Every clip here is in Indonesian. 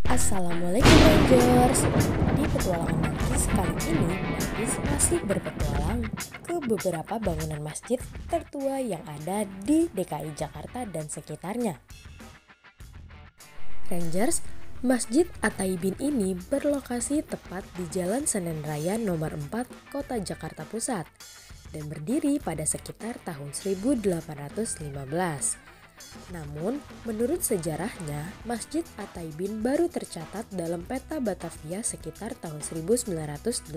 Assalamualaikum Rangers. Di petualangan Balkis kali ini, Balkis masih berpetualang ke beberapa bangunan masjid tertua yang ada di DKI Jakarta dan sekitarnya. Rangers, Masjid At-Taibin ini berlokasi tepat di Jalan Senen Raya nomor 4 Kota Jakarta Pusat dan berdiri pada sekitar tahun 1815. Namun, menurut sejarahnya, Masjid At-Taibin baru tercatat dalam peta Batavia sekitar tahun 1918.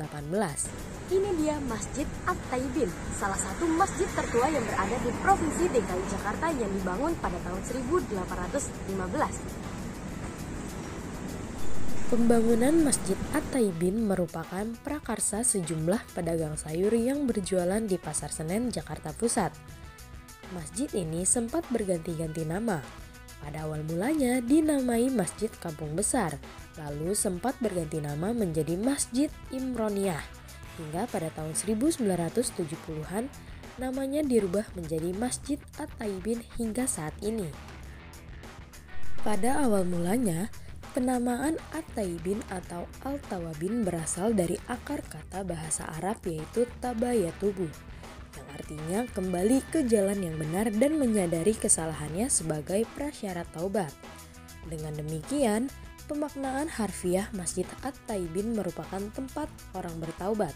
Ini dia Masjid At-Taibin, salah satu masjid tertua yang berada di Provinsi DKI Jakarta yang dibangun pada tahun 1815. Pembangunan Masjid At-Taibin merupakan prakarsa sejumlah pedagang sayur yang berjualan di Pasar Senen, Jakarta Pusat. Masjid ini sempat berganti-ganti nama. Pada awal mulanya dinamai Masjid Kampung Besar, lalu sempat berganti nama menjadi Masjid Imroniyah. Hingga pada tahun 1970-an namanya dirubah menjadi Masjid At-Taibin hingga saat ini. Pada awal mulanya, penamaan At-Taibin atau Al-Tawabin berasal dari akar kata bahasa Arab yaitu tabayatubu, yang artinya kembali ke jalan yang benar dan menyadari kesalahannya sebagai prasyarat taubat. Dengan demikian, pemaknaan harfiah Masjid At-Taibin merupakan tempat orang bertaubat.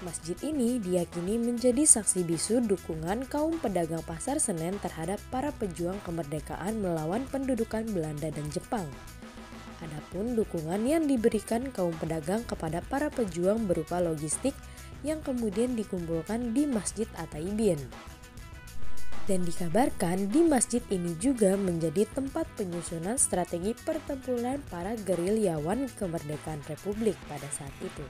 Masjid ini diyakini menjadi saksi bisu dukungan kaum pedagang Pasar Senen terhadap para pejuang kemerdekaan melawan pendudukan Belanda dan Jepang. Adapun dukungan yang diberikan kaum pedagang kepada para pejuang berupa logistik yang kemudian dikumpulkan di Masjid At-Taibin. Dan dikabarkan di masjid ini juga menjadi tempat penyusunan strategi pertempuran para gerilyawan kemerdekaan Republik pada saat itu.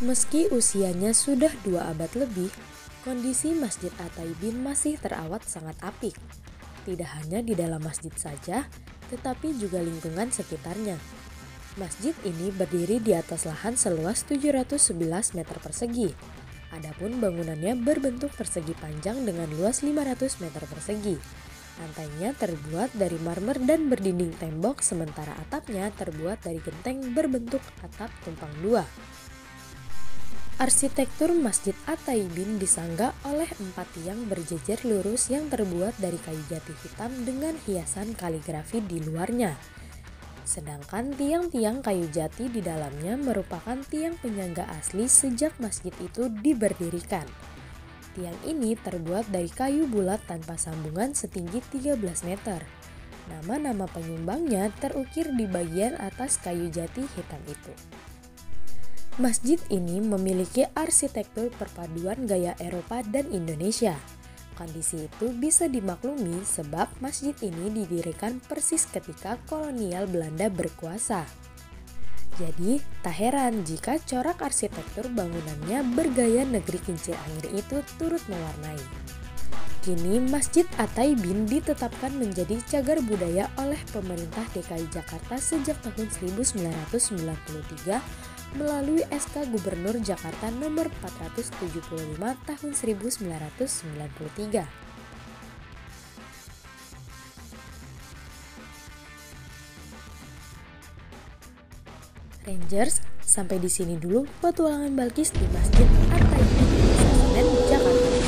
Meski usianya sudah 2 abad lebih, kondisi Masjid At-Taibin masih terawat sangat apik. Tidak hanya di dalam masjid saja, tetapi juga lingkungan sekitarnya. Masjid ini berdiri di atas lahan seluas 711 meter persegi. Adapun bangunannya berbentuk persegi panjang dengan luas 500 meter persegi. Lantainya terbuat dari marmer dan berdinding tembok, sementara atapnya terbuat dari genteng berbentuk atap tumpang 2. Arsitektur Masjid At-Taibin disanggah oleh 4 tiang berjejer lurus yang terbuat dari kayu jati hitam dengan hiasan kaligrafi di luarnya. Sedangkan tiang-tiang kayu jati di dalamnya merupakan tiang penyangga asli sejak masjid itu diberdirikan. Tiang ini terbuat dari kayu bulat tanpa sambungan setinggi 13 meter. Nama-nama penyumbangnya terukir di bagian atas kayu jati hitam itu. Masjid ini memiliki arsitektur perpaduan gaya Eropa dan Indonesia. Kondisi itu bisa dimaklumi sebab masjid ini didirikan persis ketika kolonial Belanda berkuasa. Jadi, tak heran jika corak arsitektur bangunannya bergaya negeri kincir angin itu turut mewarnai. Kini Masjid At-Taibin ditetapkan menjadi cagar budaya oleh pemerintah DKI Jakarta sejak tahun 1993 melalui SK Gubernur Jakarta nomor 475 tahun 1993. Rangers, sampai di sini dulu petualangan Balkis di Masjid At-Taibin Senen, Jakarta.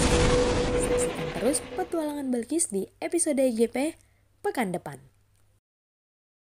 Saksikan terus petualangan Balkis di episode IGP pekan depan.